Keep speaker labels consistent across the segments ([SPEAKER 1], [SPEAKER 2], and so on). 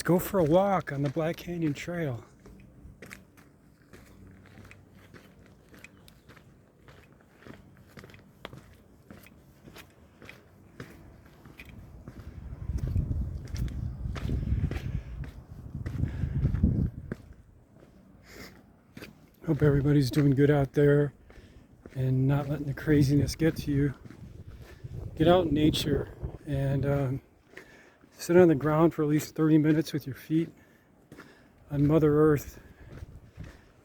[SPEAKER 1] go for a walk on the Black Canyon Trail. Hope everybody's doing good out there and not letting the craziness get to you. Get out in nature and sit on the ground for at least 30 minutes with your feet on Mother Earth.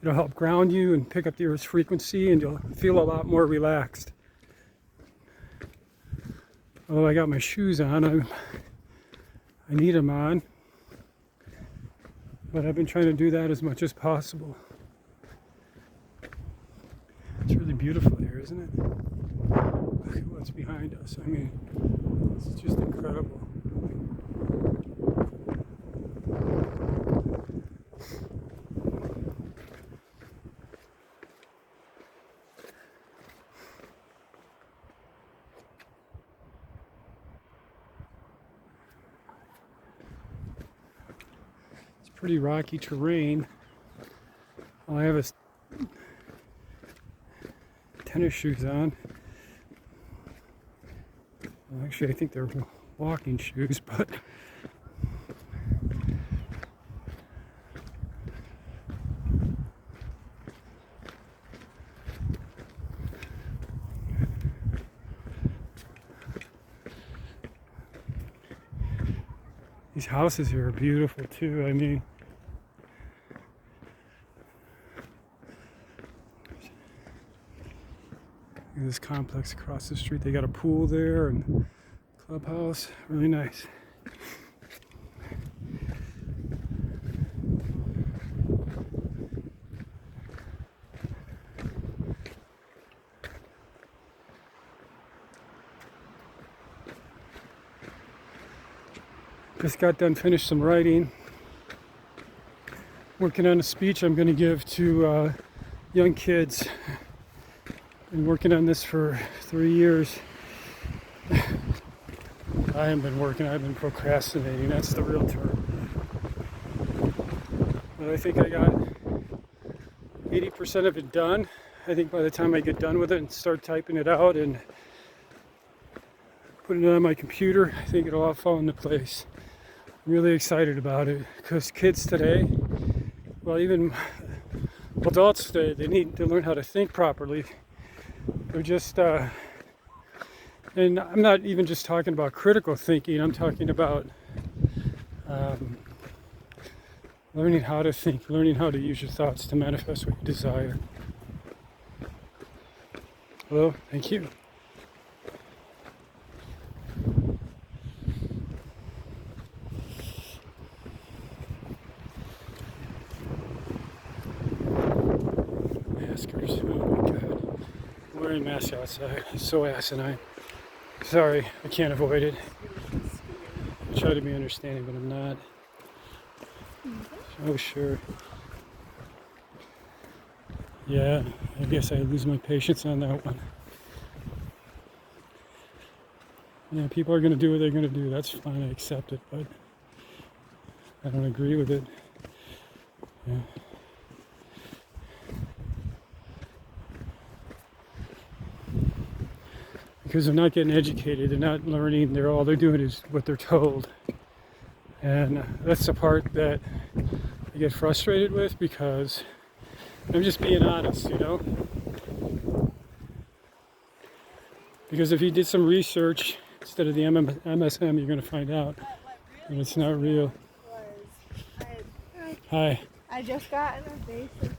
[SPEAKER 1] It'll help ground you and pick up the Earth's frequency, and you'll feel a lot more relaxed. Although I got my shoes on, I need them on, but I've been trying to do that as much as possible. It's really beautiful here, isn't it? Look at what's behind us. I mean, it's just incredible. It's pretty rocky terrain. All I have is tennis shoes on. Well, actually, I think they're walking shoes, but these houses here are beautiful too. I mean, this complex across the street, they got a pool there and clubhouse, really nice. Just got done, finished some writing, working on a speech I'm going to give to young kids. Been working on this for 3 years. I haven't been working, I've been procrastinating, that's the real term. But I think I got 80% of it done. I think by the time I get done with it and start typing it out and putting it on my computer, I think it'll all fall into place. I'm really excited about it because kids today, well, even adults today, they need to learn how to think properly. They're just, and I'm not even just talking about critical thinking, I'm talking about learning how to think, learning how to use your thoughts to manifest what you desire. Well, thank you. Maskers, oh my God. I'm wearing masks outside, it's so asinine. Sorry, I can't avoid it. I try to be understanding, but I'm not. Oh, sure. Yeah, I guess I lose my patience on that one. Yeah, people are going to do what they're going to do. That's fine, I accept it, but I don't agree with it. Yeah. Because they're not getting educated, they're not learning, all they're doing is what they're told. And that's the part that I get frustrated with, because I'm just being honest, you know? Because if you did some research instead of the MSM, you're going to find out that it's not real. Hi.
[SPEAKER 2] I just got an invasive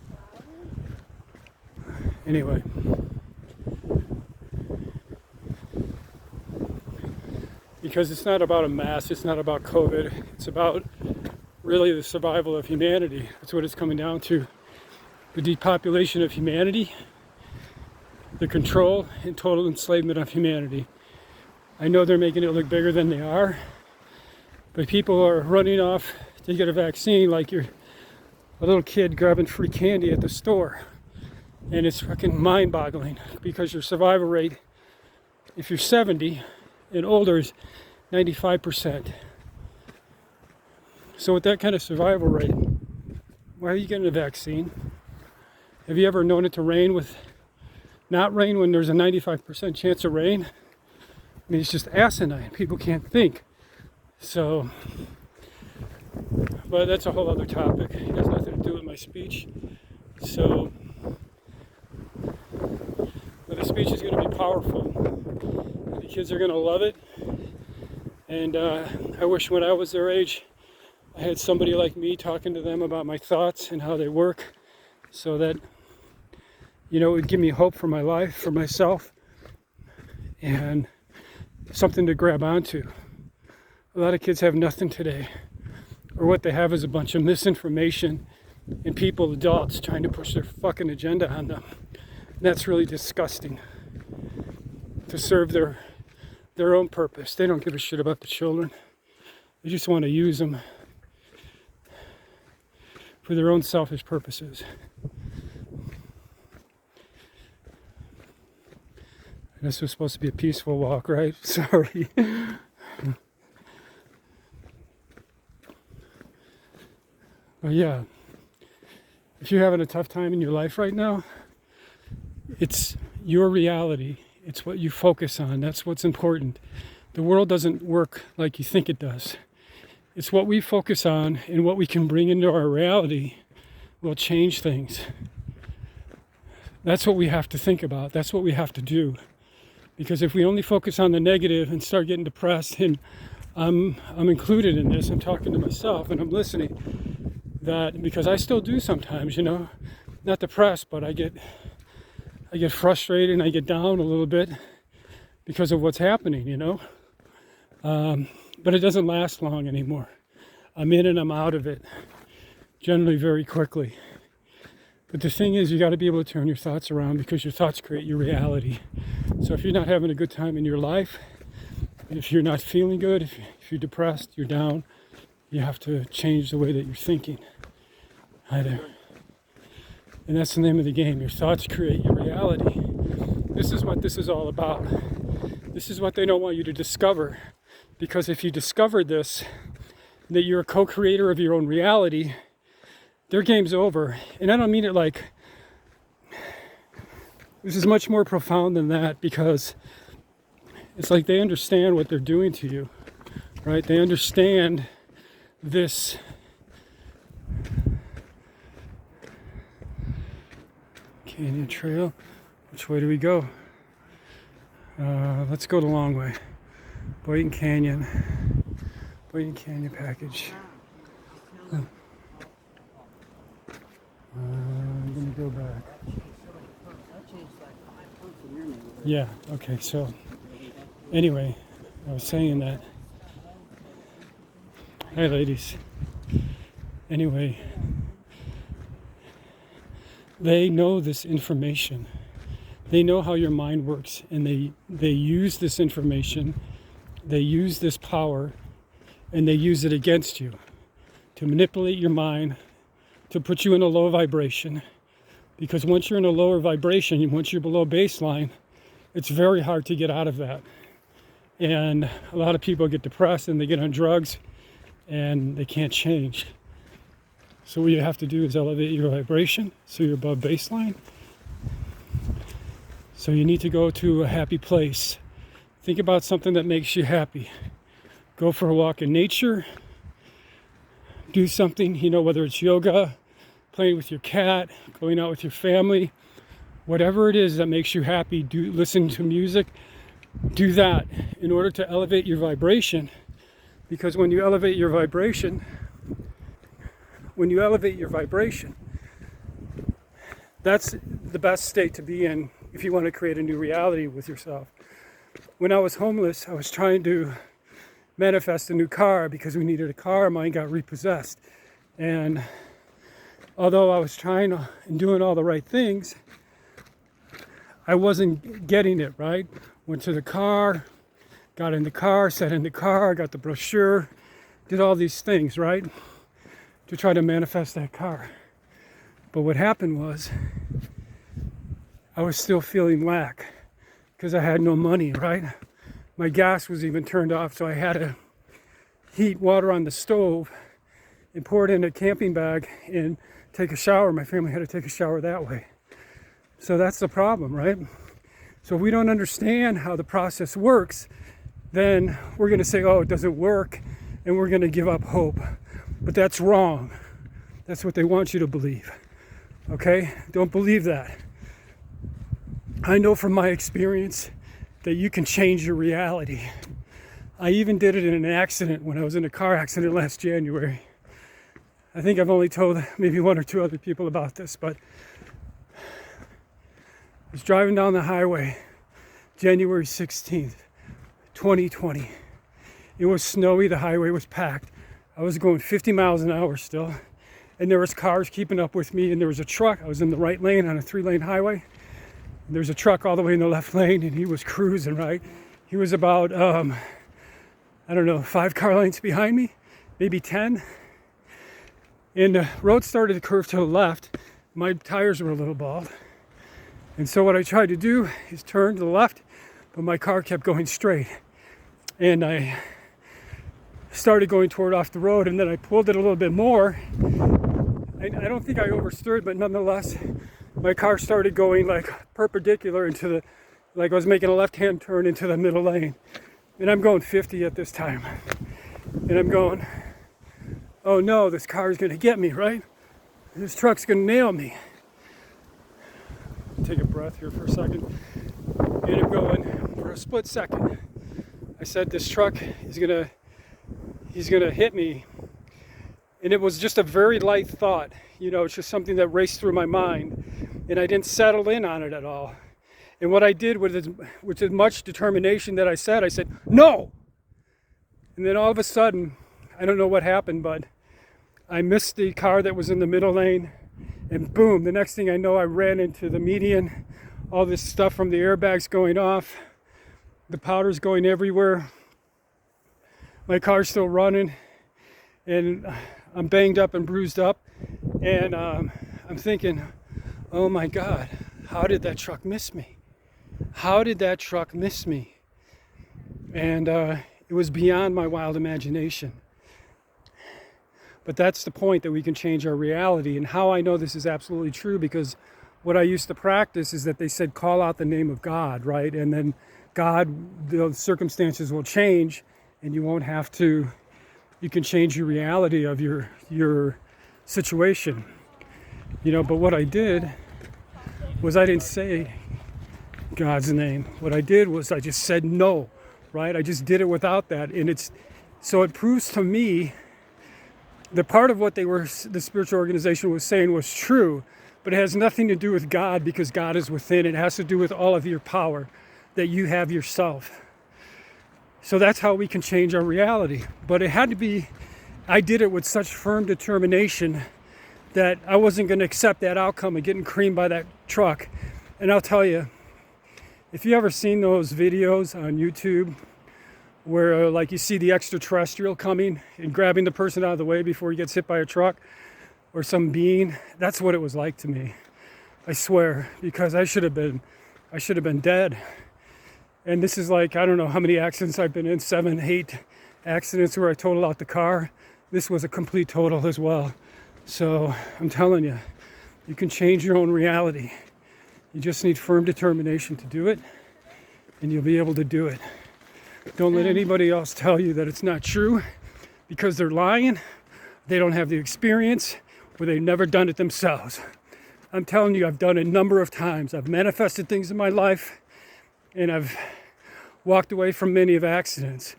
[SPEAKER 2] flower.
[SPEAKER 1] Anyway. Because it's not about a mass, it's not about COVID, it's about really the survival of humanity. That's what it's coming down to. The depopulation of humanity, the control and total enslavement of humanity. I know they're making it look bigger than they are, but people are running off to get a vaccine like you're a little kid grabbing free candy at the store. And it's fucking mind-boggling, because your survival rate, if you're 70 and older, is 95%. So with that kind of survival rate, why are you getting a vaccine? Have you ever known it to rain with not rain when there's a 95% chance of rain? I mean, it's just asinine. People can't think. So, but that's a whole other topic. It has nothing to do with my speech. So, but the speech is going to be powerful. The kids are going to love it. And I wish when I was their age, I had somebody like me talking to them about my thoughts and how they work, so that, you know, it would give me hope for my life, for myself, and something to grab onto. A lot of kids have nothing today, or what they have is a bunch of misinformation and people, adults, trying to push their fucking agenda on them. And that's really disgusting. To serve their own purpose. They don't give a shit about the children. They just want to use them for their own selfish purposes. This was supposed to be a peaceful walk, right? Sorry. But yeah, if you're having a tough time in your life right now, it's your reality. It's what you focus on. That's what's important. The world doesn't work like you think it does. It's what we focus on, and what we can bring into our reality will change things. That's what we have to think about. That's what we have to do. Because if we only focus on the negative and start getting depressed, and I'm included in this, I'm talking to myself and I'm listening, that because I still do sometimes, you know, not depressed, but I get frustrated and I get down a little bit because of what's happening, you know. But it doesn't last long anymore. I'm in and I'm out of it, generally very quickly. But the thing is, you got to be able to turn your thoughts around, because your thoughts create your reality. So if you're not having a good time in your life, if you're not feeling good, if you're depressed, you're down, you have to change the way that you're thinking. Hi there. And that's the name of the game. Your thoughts create your reality. This is what this is all about. This is what they don't want you to discover. Because if you discovered this, that you're a co-creator of your own reality, their game's over. And I don't mean it like, this is much more profound than that, because it's like they understand what they're doing to you, right? They understand this. Canyon Trail. Which way do we go? Let's go the long way. Boynton Canyon package. I'm gonna go back. Yeah, okay, so anyway, I was saying that. Hi ladies. Anyway, they know this information. They know how your mind works, and they use this information, they use this power, and they use it against you to manipulate your mind, to put you in a low vibration. Because once you're in a lower vibration, once you're below baseline, it's very hard to get out of that. And a lot of people get depressed and they get on drugs and they can't change. So what you have to do is elevate your vibration so you're above baseline. So you need to go to a happy place. Think about something that makes you happy. Go for a walk in nature. Do something, you know, whether it's yoga, playing with your cat, going out with your family, whatever it is that makes you happy. Listen to music. Do that in order to elevate your vibration. Because when you elevate your vibration, that's the best state to be in if you want to create a new reality with yourself. When I was homeless, I was trying to manifest a new car because we needed a car. Mine got repossessed. And although I was trying and doing all the right things, I wasn't getting it, right? Went to the car, got in the car, sat in the car, got the brochure, did all these things, right? To try to manifest that car. But what happened was, I was still feeling lack because I had no money, right? My gas was even turned off, so I had to heat water on the stove and pour it in a camping bag and take a shower. My family had to take a shower that way. So that's the problem, right? So if we don't understand how the process works, then we're going to say, oh, it doesn't work, and we're going to give up hope. But that's wrong. That's what they want you to believe. Okay? Don't believe that. I know from my experience that you can change your reality. I even did it in an accident when I was in a car accident last January. I think I've only told maybe one or two other people about this, but I was driving down the highway January 16th, 2020. It was snowy, the highway was packed. I was going 50 miles an hour still, and there was cars keeping up with me, and there was a truck. I was in the right lane on a 3-lane highway. And there's a truck all the way in the left lane, and he was cruising, right? He was about, 5 car lengths behind me, maybe 10. And the road started to curve to the left. My tires were a little bald. And so what I tried to do is turn to the left, but my car kept going straight. And I started going toward off the road, and then I pulled it a little bit more. I don't think I oversteered, but nonetheless, my car started going like perpendicular like I was making a left-hand turn into the middle lane. And I'm going 50 at this time. And I'm going, oh no, this car is gonna get me, right? This truck's gonna nail me. Take a breath here for a second. And I'm going, for a split second, I said this truck he's gonna hit me. And it was just a very light thought. It's just something that raced through my mind. And I didn't settle in on it at all. And what I did with as much determination that I said, no! And then all of a sudden, I don't know what happened, but I missed the car that was in the middle lane. And boom, the next thing I know, I ran into the median. All this stuff from the airbags going off. The powder's going everywhere. My car's still running. And I'm banged up and bruised up. And I'm thinking, oh my God, how did that truck miss me? How did that truck miss me? And it was beyond my wild imagination. But that's the point, that we can change our reality. And how I know this is absolutely true, because what I used to practice is that they said, call out the name of God, right? And then God, the circumstances will change, and you won't have to, you can change your reality of your situation. But what I did was I didn't say God's name. What I did was I just said no, right? I just did it without that. And so it proves to me the part of what the spiritual organization was saying was true, but it has nothing to do with God, because God is within. It has to do with all of your power that you have yourself. So that's how we can change our reality. But it had to be, I did it with such firm determination that I wasn't going to accept that outcome of getting creamed by that truck. And I'll tell you, if you ever seen those videos on YouTube where like you see the extraterrestrial coming and grabbing the person out of the way before he gets hit by a truck or some being, that's what it was like to me. I swear, because I should have been dead. And this is like, I don't know how many accidents I've been in, 7, 8 accidents where I totaled out the car. This was a complete total as well. So I'm telling you, you can change your own reality. You just need firm determination to do it, and you'll be able to do it. Don't let anybody else tell you that it's not true, because they're lying. They don't have the experience, or they've never done it themselves. I'm telling you, I've done it a number of times. I've manifested things in my life, and I've walked away from many of accidents.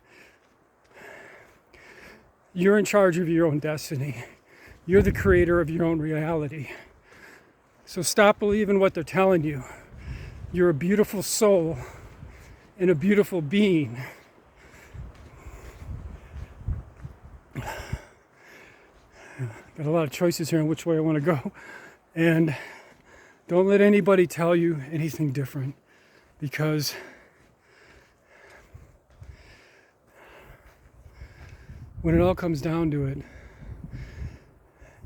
[SPEAKER 1] You're in charge of your own destiny. You're the creator of your own reality. So stop believing what they're telling you. You're a beautiful soul and a beautiful being. Got a lot of choices here on which way I want to go. And don't let anybody tell you anything different, because when it all comes down to it,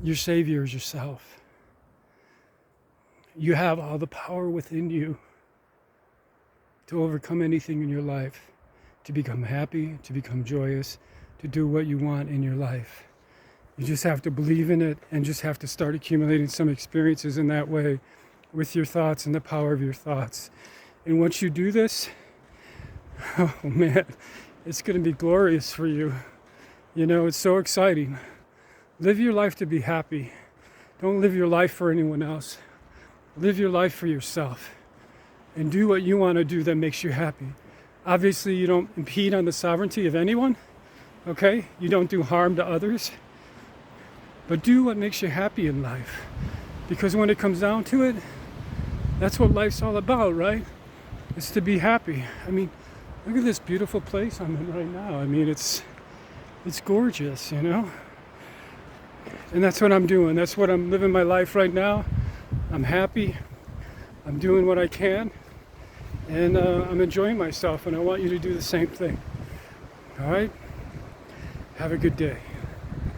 [SPEAKER 1] your savior is yourself. You have all the power within you to overcome anything in your life, to become happy, to become joyous, to do what you want in your life. You just have to believe in it and just have to start accumulating some experiences in that way with your thoughts and the power of your thoughts. And once you do this, oh man, it's going to be glorious for you. You know, it's so exciting. Live your life to be happy. Don't live your life for anyone else. Live your life for yourself. And do what you want to do that makes you happy. Obviously, you don't impede on the sovereignty of anyone, okay? You don't do harm to others. But do what makes you happy in life. Because when it comes down to it, that's what life's all about, right? It's to be happy. I mean, look at this beautiful place I'm in right now. I mean, it's gorgeous, you know? And that's what I'm doing. That's what I'm living my life right now. I'm happy. I'm doing what I can. And I'm enjoying myself. And I want you to do the same thing. All right? Have a good day.